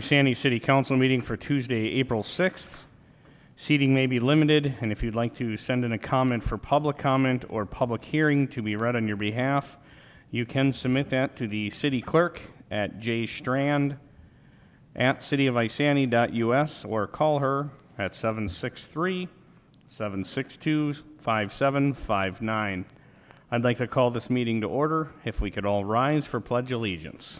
Sandy City Council meeting for Tuesday, April 6th. Seating may be limited, and if you'd like to send in a comment for public comment or public hearing to be read on your behalf, you can submit that to the city clerk at jstrand@cityofisandy.us or call her at 763-762-5759. I'd like to call this meeting to order. If we could all rise for Pledge Allegiance.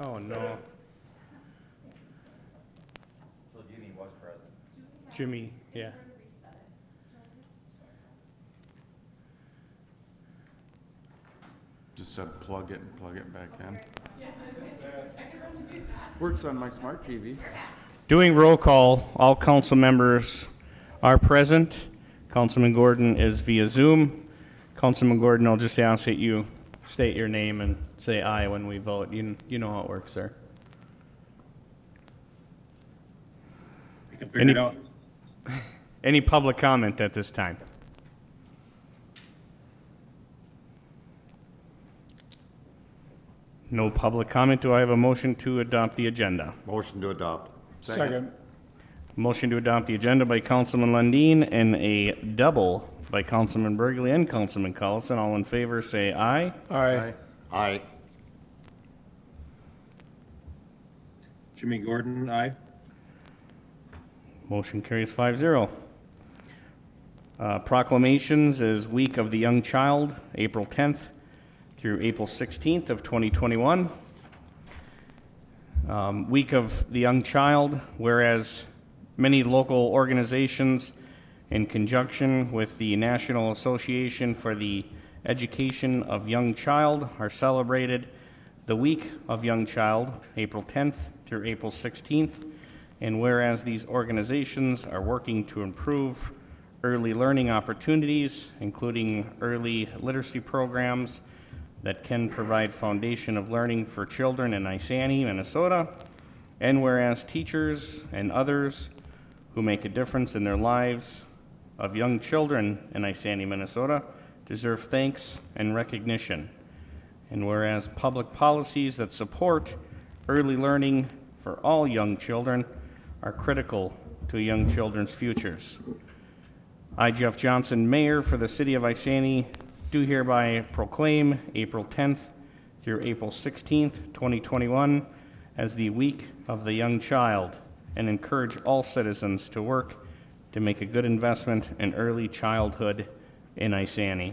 Oh, no. So Jimmy was present. Jimmy, yeah. Just said plug it and plug it back in. Works on my smart TV. Doing roll call, all council members are present. Councilman Gordon is via Zoom. Councilman Gordon, I'll just ask that you state your name and say aye when we vote. You know how it works, sir. I can figure it out. Any public comment at this time? No public comment. Do I have a motion to adopt the agenda? Motion to adopt. Second. Motion to adopt the agenda by Councilman Lundin and a double by Councilman Burgley and Councilman Collison. All in favor, say aye. Aye. Aye. Jimmy Gordon, aye. Motion carries 5-0. Proclamations is Week of the Young Child, April 10th through April 16th of 2021. Week of the Young Child, whereas many local organizations in conjunction with the National Association for the Education of Young Child are celebrated the Week of Young Child, April 10th through April 16th. And whereas these organizations are working to improve early learning opportunities, including early literacy programs that can provide foundation of learning for children in Isanti, Minnesota, and whereas teachers and others who make a difference in their lives of young children in Isanti, Minnesota, deserve thanks and recognition. And whereas public policies that support early learning for all young children are critical to young children's futures. I, Jeff Johnson, Mayor for the City of Isanti, do hereby proclaim April 10th through April 16th, 2021 as the Week of the Young Child and encourage all citizens to work to make a good investment in early childhood in Isanti.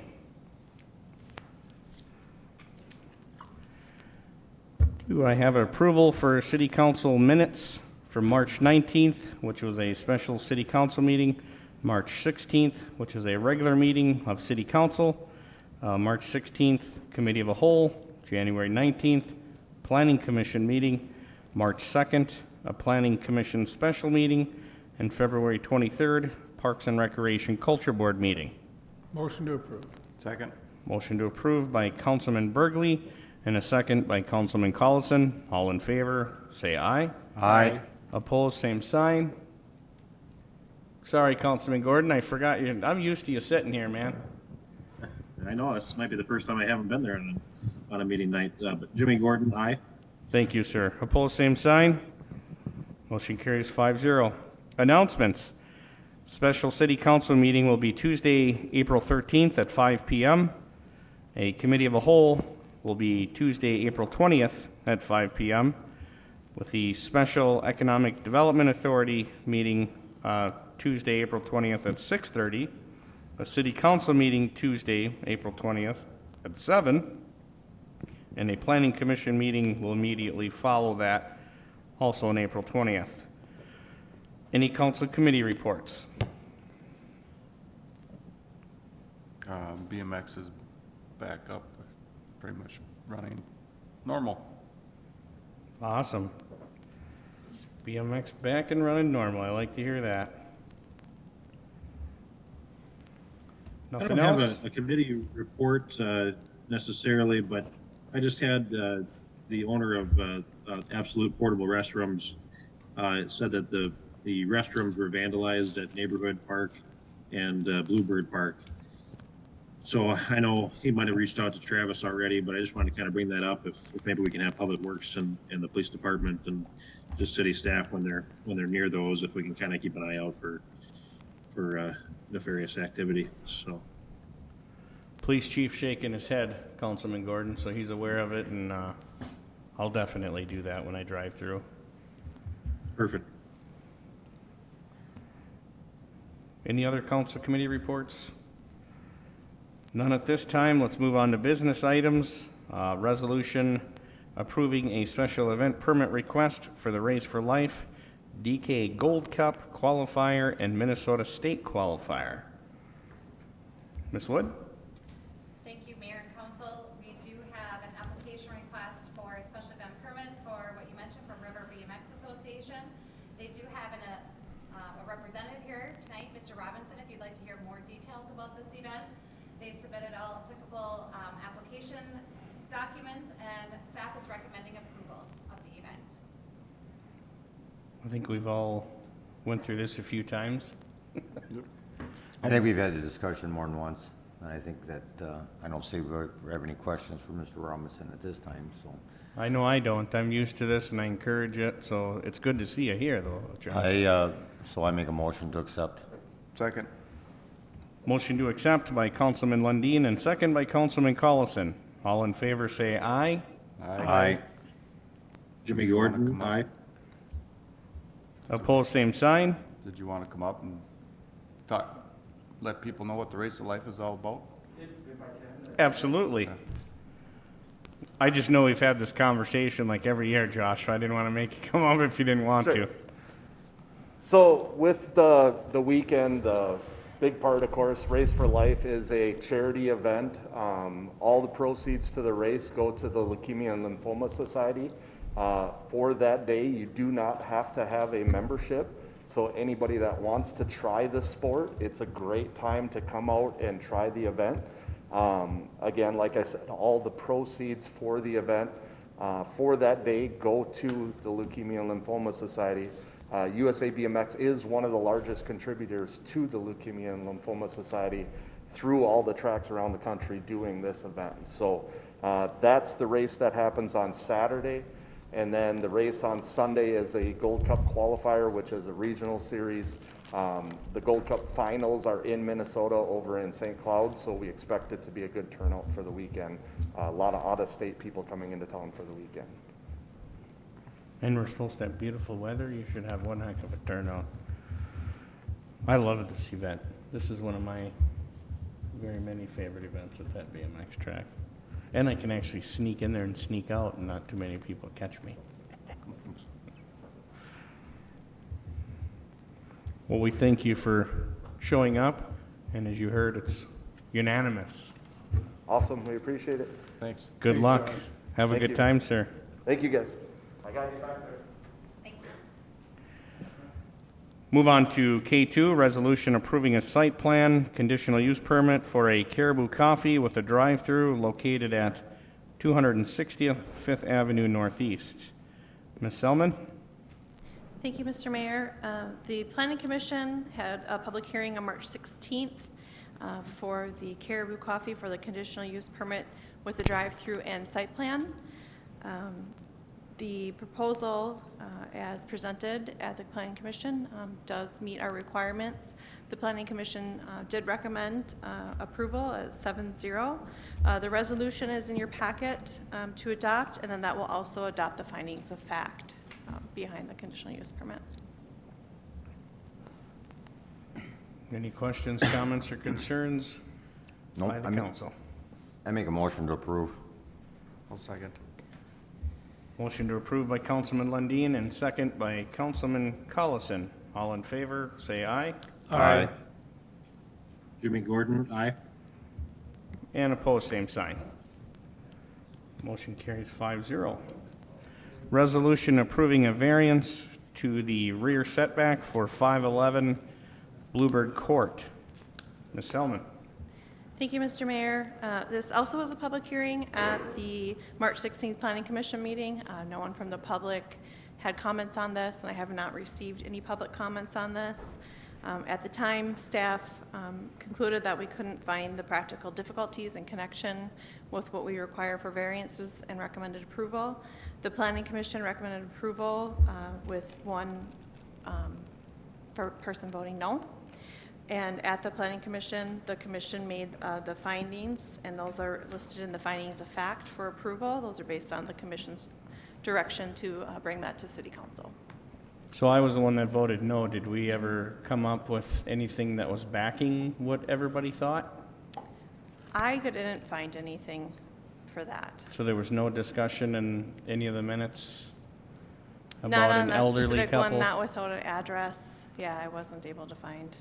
Do I have approval for City Council minutes for March 19th, which was a special City Council meeting, March 16th, which is a regular meeting of City Council, March 16th, Committee of a Whole, January 19th, Planning Commission meeting, March 2nd, a Planning Commission special meeting, and February 23rd, Parks and Recreation Culture Board meeting. Motion to approve. Second. Motion to approve by Councilman Burgley and a second by Councilman Collison. All in favor, say aye. Aye. Opposed, same sign. Sorry, Councilman Gordon, I forgot you. I'm used to you sitting here, man. I know, this might be the first time I haven't been there on a meeting night, but Jimmy Gordon, aye. Thank you, sir. Opposed, same sign. Motion carries 5-0. Announcements. Special City Council meeting will be Tuesday, April 13th at 5 p.m. A Committee of a Whole will be Tuesday, April 20th at 5 p.m. with the Special Economic Development Authority meeting Tuesday, April 20th at 6:30. A City Council meeting Tuesday, April 20th at 7. And a Planning Commission meeting will immediately follow that, also on April 20th. Any council committee reports? BMX is back up, pretty much running normal. Awesome. BMX back and running normal. I like to hear that. I Nothing don't else? have a committee report. necessarily, but I just had the owner of Absolute Portable Restrooms said that the restrooms were vandalized at Neighborhood Park and Bluebird Park. So I know he might have reached out to Travis already, but I just wanted to kind of bring that up if maybe we can have Public Works and the police department and just city staff when they're near those, if we can kind of keep an eye out for nefarious activity. So Police chief shaking his head, Councilman Gordon, so he's aware of it, and I'll definitely do that when I drive through. perfect. Any other council committee reports? None at this time. Let's move on to business items. Resolution approving a special event permit request for the Race for Life DK Gold Cup qualifier and Minnesota State qualifier. Ms. Wood? Thank you, Mayor and Council. We do have an application request for a special event permit for what you mentioned from River BMX Association. They do have a representative here tonight, Mr. Robinson, if you'd like to hear more details about this event. They've submitted all applicable application documents, and staff is recommending approval of the event. I think we've all went through this a few times. I think we've had a discussion more than once, and I think that, I don't see we have any questions for Mr. Robinson at this time, so. I know I don't. I'm used to this and I encourage it, so it's good to see you here though, Josh. I make a motion to accept. Second. Motion to accept by Councilman Lundin and second by Councilman Collison. All in favor say aye. Aye. Jimmy Does he wanna Gordon, come up? aye. Opposed, same sign. Did you want to come up and talk, let people know what the Race of Life is all about? Absolutely. I just know we've had this conversation like every year, Josh, so I didn't want to make you come up if you didn't want Sure. to. So with the weekend, the big part, of course, Race for Life is a charity event. All the proceeds to the race go to the Leukemia and Lymphoma Society. For that day, you do not have to have a membership. So anybody that wants to try the sport, it's a great time to come out and try the event. Again, like I said, all the proceeds for the event for that day go to the Leukemia and Lymphoma Society. USA BMX is one of the largest contributors to the Leukemia and Lymphoma Society through all the tracks around the country doing this event. So that's the race that happens on Saturday. And then the race on Sunday is a Gold Cup qualifier, which is a regional series. The Gold Cup finals are in Minnesota over in St. Cloud, so we expect it to be a good turnout for the weekend. A lot of out-of-state people coming into town for the weekend. And we're supposed to have beautiful weather. You should have one heck of a turnout. I love this event. This is one of my very many favorite events at that BMX track. And I can actually sneak in there and sneak out and not too many people catch me. Well, we thank you for showing up, and as you heard, it's unanimous. Awesome, we appreciate it. Thanks. Good luck. Have a Thank good you. time, sir. Thank you, guys. I got you back there. Thank you. Move on to K2, resolution approving a site plan, conditional use permit for a Caribou Coffee with a drive-through located at 260th Fifth Avenue Northeast. Ms. Selman? Thank you, Mr. Mayor. The Planning Commission had a public hearing on March 16th for the Caribou Coffee for the conditional use permit with the drive-through and site plan. The proposal, as presented at the Planning Commission, does meet our requirements. The Planning Commission did recommend approval at 7-0. The resolution is in your packet to adopt, and then that will also adopt the findings of fact behind the conditional use permit. Any questions, comments, or concerns No, by the council? I make a motion to approve. I'll second. Motion to approve by Councilman Lundin and second by Councilman Collison. All in favor, say aye. Aye. Jimmy Gordon, aye. And opposed, same sign. Motion carries 5-0. Resolution approving a variance to the rear setback for 511 Bluebird Court. Ms. Selman? Thank you, Mr. Mayor. This also was a public hearing at the March 16th Planning Commission meeting. No one from the public had comments on this, and I have not received any public comments on this. At the time, staff concluded that we couldn't find the practical difficulties in connection with what we require for variances and recommended approval. The Planning Commission recommended approval with one person voting no. And at the Planning Commission, the commission made the findings, and those are listed in the findings of fact for approval. Those are based on the commission's direction to bring that to City Council. So I was the one that voted no. Did we ever come up with anything that was backing what everybody thought? I didn't find anything for that. So there was no discussion in any of the minutes Not about on an that elderly specific couple? one, not without an address. Yeah, I wasn't able to find.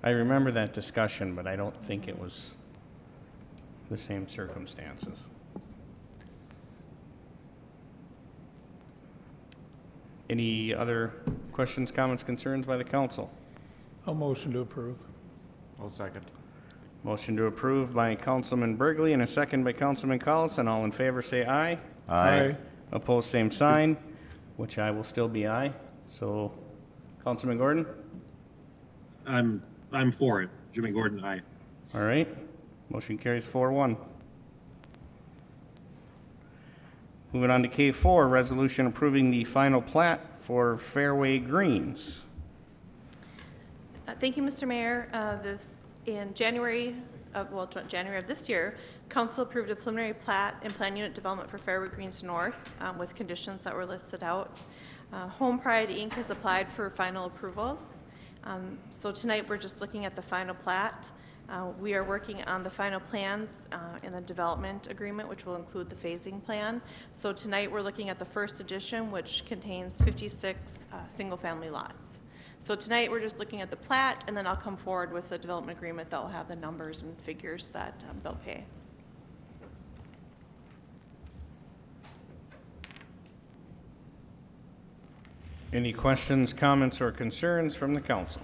I remember that discussion, but I don't think it was the same circumstances. Any other questions, comments, concerns by the council? I'll motion to approve. I'll second. Motion to approve by Councilman Burgley and a second by Councilman Collison. All in favor, say aye. Opposed, same sign, which I will still be aye. So, Councilman Gordon? I'm for it. Jimmy Gordon, aye. All right. Motion carries 4-1. Moving on to K4, resolution approving the final plat for Fairway Greens. Thank you, Mr. Mayor. In January of this year, council approved a preliminary plat and plan unit development for Fairway Greens North with conditions that were listed out. Home Pride Inc. has applied for final approvals. So tonight, we're just looking at the final plat. We are working on the final plans in the development agreement, which will include the phasing plan. So tonight, we're looking at the first edition, which contains 56 single-family lots. So tonight, we're just looking at the plat, and then I'll come forward with the development agreement that will have the numbers and figures that they'll pay. Any questions, comments, or concerns from the council?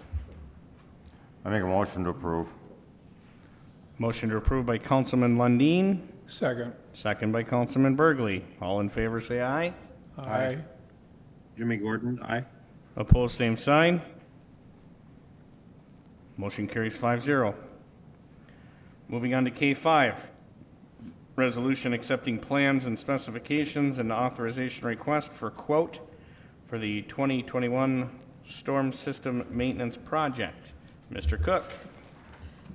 I make a motion to approve. Motion to approve by Councilman Lundin, Second. second by Councilman Burgley. All in favor, say aye. Aye. Jimmy Gordon, aye. Opposed, same sign. Motion carries 5-0. Moving on to K5, resolution accepting plans and specifications and authorization request for quote for the 2021 storm system maintenance project. Mr. Cook.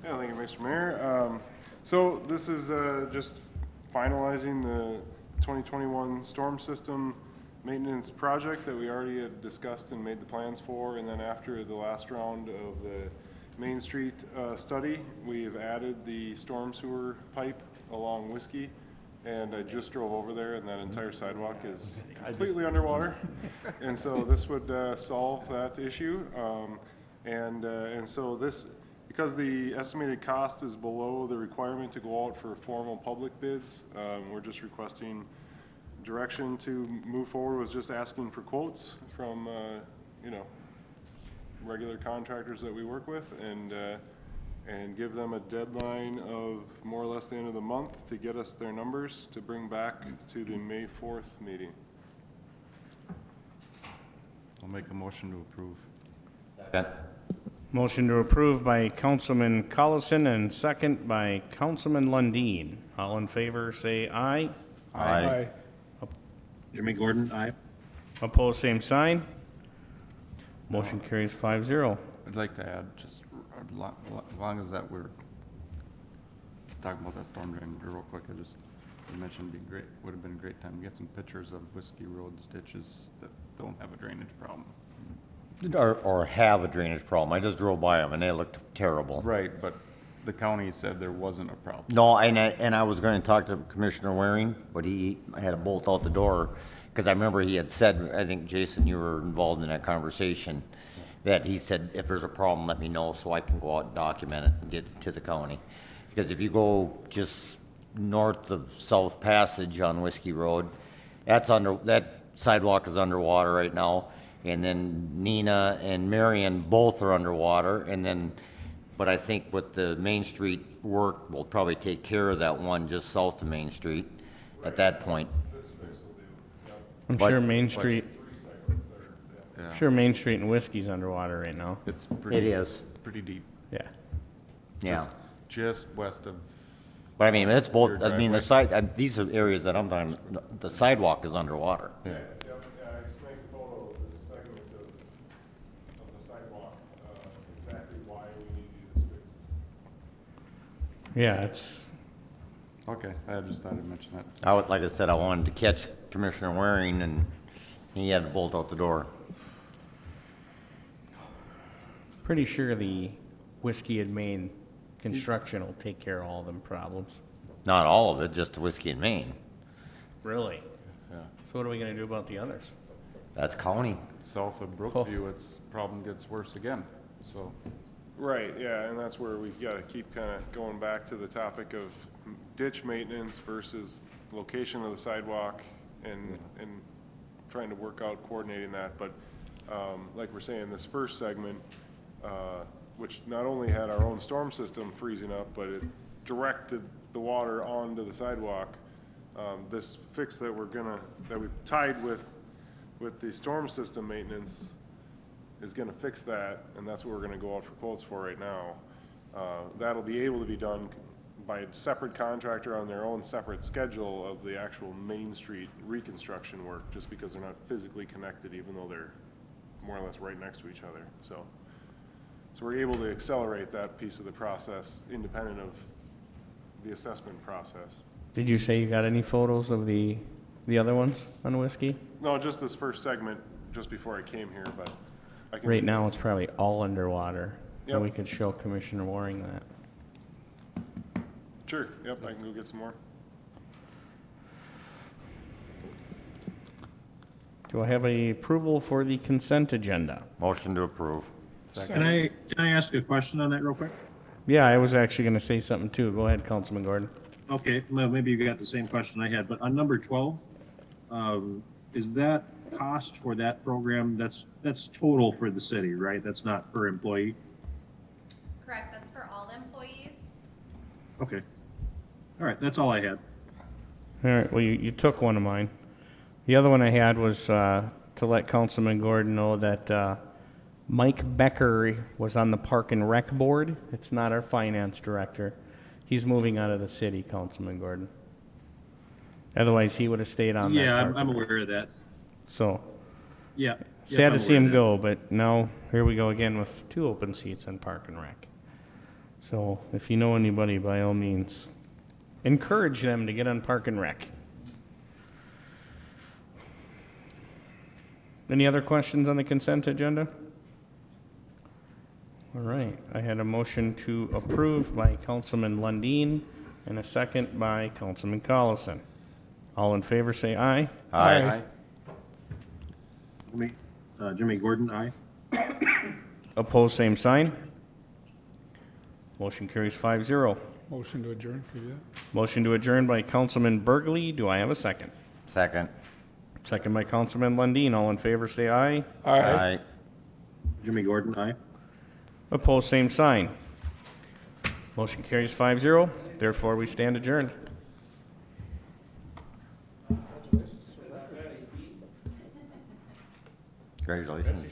Yeah, thank you, Mr. Mayor. So this is just finalizing the 2021 storm system maintenance project that we already had discussed and made the plans for. And then after the last round of the Main Street study, we've added the storm sewer pipe along Whiskey. And I just drove over there, and that entire sidewalk is completely underwater. And so this would solve that issue. And so this, because the estimated cost is below the requirement to go out for formal public bids, we're just requesting direction to move forward with just asking for quotes from, regular contractors that we work with, and give them a deadline of more or less the end of the month to get us their numbers to bring back to the May 4th meeting. I'll make a motion to approve. Second. Motion to approve by Councilman Collison and second by Councilman Lundin. All in favor, say aye. Aye. Jimmy Gordon, aye. Opposed, same sign. Motion carries 5-0. I'd like to add, just as long as that we're talking about that storm drain real quick, I just mentioned would have been a great time to get some pictures of Whiskey Road's ditches that don't have a drainage problem. Or have a drainage problem. I just drove by them and they looked terrible. Right, but the county said there wasn't a problem. No, and I was going to talk to Commissioner Waring, but he had to bolt out the door, because I remember he had said, I think, Jason, you were involved in that conversation, that he said, if there's a problem, let me know so I can go out and document it and get it to the county. Because if you go just north of South Passage on Whiskey Road, that sidewalk is underwater right now. And then Nina and Marion both are underwater. And then but I think with the Main Street work, we'll probably take care of that one just south of Main Street at that point. I'm But- sure Main Street, Yeah. sure Main Street and Whiskey's underwater right now. It's pretty. It is, Pretty deep. Yeah. yeah. Just west of, But I mean, it's both, Your I mean, the side, these are areas that I'm talking, the sidewalk is underwater. yeah. Yeah, I just made a photo of this segment of the sidewalk, exactly why we need to do this fix. Yeah, it's, Okay, I just thought I'd mention that. I would, like I said, I wanted to catch Commissioner Waring and he had to bolt out the door. pretty sure the Whiskey and Main construction will take care of all them problems. Not all of it, just the Whiskey and Main. Really? Yeah. So what are we gonna do about the others? That's county. South of Brookview, its problem gets worse again, so. Right, yeah, and that's where we gotta keep kinda going back to the topic of ditch maintenance versus location of the sidewalk and trying to work out coordinating that, but, like we're saying, this first segment, which not only had our own storm system freezing up, but it directed the water onto the sidewalk. This fix that that we tied with the storm system maintenance is gonna fix that, and that's what we're gonna go out for quotes for right now. That'll be able to be done by a separate contractor on their own separate schedule of the actual Main Street reconstruction work, just because they're not physically connected, even though they're more or less right next to each other, so. So we're able to accelerate that piece of the process independent of the assessment process. Did you say you got any photos of the other ones on Whiskey? No, just this first segment, just before I came here, but I can. Right now, it's probably all underwater. Yep. And we could show Commissioner Waring that. Sure, yep, I can go get some more. Do I have a approval for the consent agenda? Motion to approve. Can I ask a question on that real quick? Yeah, I was actually gonna say something too. Go ahead, Councilman Gordon. Okay, well, maybe you got the same question I had, but on number 12, is that cost for that program, that's total for the city, right? That's not per employee? Correct, that's for all employees. Okay. All right, that's all I had. All right, well, you took one of mine. The other one I had was to let Councilman Gordon know that Mike Becker was on the Park and Rec Board. It's not our finance director. He's moving out of the city, Councilman Gordon. Otherwise, he would have stayed on that. Yeah, Park I'm and Rec. aware of that. So, Yeah. sad to see him go, but now, here we go again with 2 open seats on Park and Rec. So, if you know anybody, by all means, encourage them to get on Park and Rec. Any other questions on the consent agenda? All right, I had a motion to approve by Councilman Lundin and a second by Councilman Collison. All in favor, say aye. Aye. Jimmy Gordon, aye. Opposed, same sign. Motion carries 5-0. Motion to adjourn, can you do that? Motion to adjourn by Councilman Burgley. Do I have a second? Second. Second by Councilman Lundin. All in favor, say aye. Aye. Jimmy Gordon, aye. Opposed, same sign. Motion carries 5-0. Therefore, we stand adjourned. Congratulations.